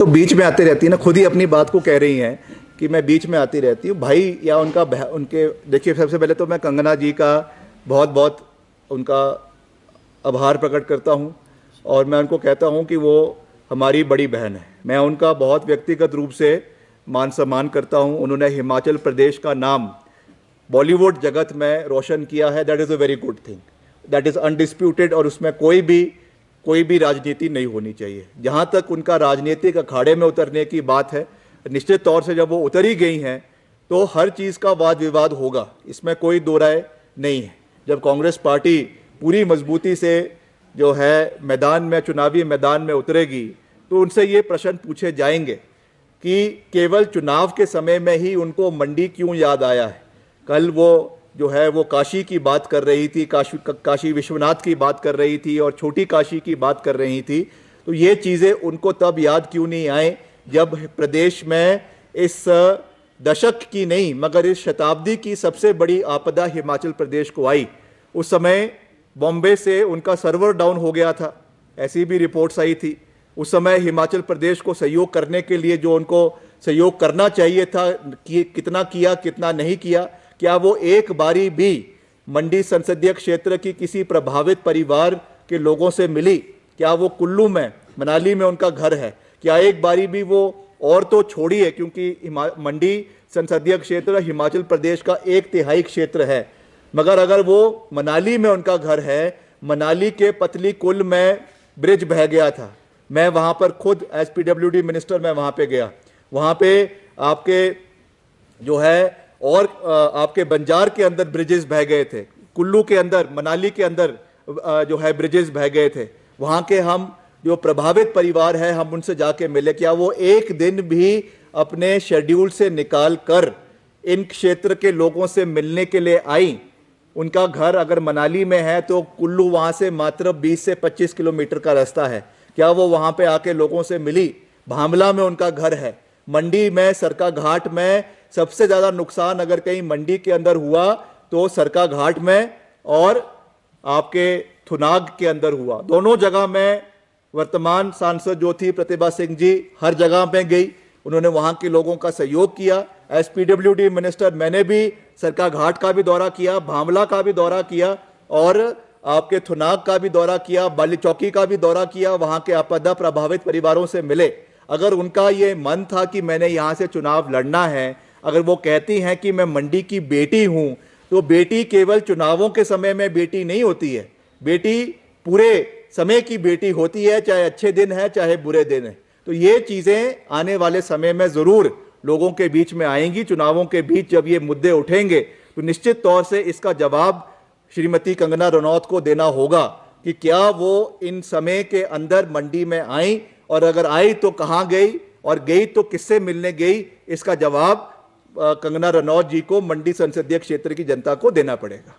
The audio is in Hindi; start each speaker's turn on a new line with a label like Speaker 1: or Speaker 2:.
Speaker 1: तो बीच में आती रहती है ना, खुद ही अपनी बात को कह रही हैं कि मैं बीच में आती रहती हूँ भाई, या उनके देखिए, सबसे पहले तो मैं कंगना जी का बहुत बहुत उनका आभार प्रकट करता हूँ और मैं उनको कहता हूँ कि वो हमारी बड़ी बहन है। मैं उनका बहुत व्यक्तिगत रूप से मान सम्मान करता हूँ। उन्होंने हिमाचल प्रदेश का नाम बॉलीवुड जगत में रोशन किया है। That is a very good thing, that is undisputed, और उसमें कोई भी राजनीति नहीं होनी चाहिए। जहाँ तक उनका राजनीतिक अखाड़े में उतरने की बात है, निश्चित तौर से जब वो उतर ही गई हैं तो हर चीज़ का वाद विवाद होगा, इसमें कोई दो राय नहीं है। जब कांग्रेस पार्टी पूरी मजबूती से जो है मैदान में, चुनावी मैदान में उतरेगी, तो उनसे ये प्रश्न पूछे जाएंगे कि केवल चुनाव के समय में ही उनको मंडी क्यों याद आया है। कल वो जो है वो काशी की बात कर रही थी, काशी विश्वनाथ की बात कर रही थी और छोटी काशी की बात कर रही थी। तो ये चीज़ें उनको तब याद क्यों नहीं आए जब प्रदेश में इस दशक की नहीं मगर इस शताब्दी की सबसे बड़ी आपदा हिमाचल प्रदेश को आई। उस समय बॉम्बे से उनका सर्वर डाउन हो गया था, ऐसी भी रिपोर्ट्स आई थी। उस समय हिमाचल प्रदेश को सहयोग करने के लिए जो उनको सहयोग करना चाहिए था, कितना किया कितना नहीं किया। क्या वो एक बारी भी मंडी संसदीय क्षेत्र की किसी प्रभावित परिवार के लोगों से मिली? क्या वो कुल्लू में, मनाली में उनका घर है, क्या एक बारी भी वो, और तो छोड़िए क्योंकि मंडी संसदीय क्षेत्र हिमाचल प्रदेश का 1/3 क्षेत्र है, मगर अगर वो मनाली में उनका घर है, मनाली के पतली कुल में ब्रिज बह गया था। मैं वहाँ पर खुद एज PWD मिनिस्टर मैं वहाँ पे गया। वहाँ पे आपके जो है और आपके बंजार के अंदर ब्रिजेस बह गए थे, कुल्लू के अंदर, मनाली के अंदर जो है ब्रिजेस बह गए थे। वहाँ के हम जो प्रभावित परिवार है, हम उनसे जाके मिले। क्या वो एक दिन भी अपने शेड्यूल से निकाल कर इन क्षेत्र के लोगों से मिलने के लिए आई? उनका घर अगर मनाली में है तो कुल्लू वहाँ से मात्र 20 से 25 किलोमीटर का रास्ता है। क्या वो वहाँ पे आके लोगों से मिली? भामला में उनका घर है। मंडी में, सरका घाट में सबसे ज़्यादा नुकसान अगर कहीं मंडी के अंदर हुआ तो सरका घाट में और आपके थुनाग के अंदर हुआ। दोनों जगह में वर्तमान सांसद जो थी प्रतिभा सिंह जी हर जगह पे गई, उन्होंने वहाँ के लोगों का सहयोग किया। एज PWD मिनिस्टर मैंने भी सरका घाट का भी दौरा किया, भामला का भी दौरा किया और आपके थुनाग का भी दौरा किया, बाली चौकी का भी दौरा किया। वहाँ के आपदा प्रभावित परिवारों से मिले। अगर उनका ये मन था कि मैंने यहाँ से चुनाव लड़ना है, अगर वो कहती हैं कि मैं मंडी की बेटी हूँ, तो बेटी केवल चुनावों के समय में बेटी नहीं होती है, बेटी पूरे समय की बेटी होती है, चाहे अच्छे दिन है चाहे बुरे दिन है। तो ये चीज़ें आने वाले समय में ज़रूर लोगों के बीच में आएंगी। चुनावों के बीच जब ये मुद्दे उठेंगे तो निश्चित तौर से इसका जवाब श्रीमती कंगना रनौत को देना होगा कि क्या वो इन समय के अंदर मंडी में आई, और अगर आई तो कहाँ गई, और गई तो किससे मिलने गई। इसका जवाब कंगना रनौत जी को मंडी संसदीय क्षेत्र की जनता को देना पड़ेगा।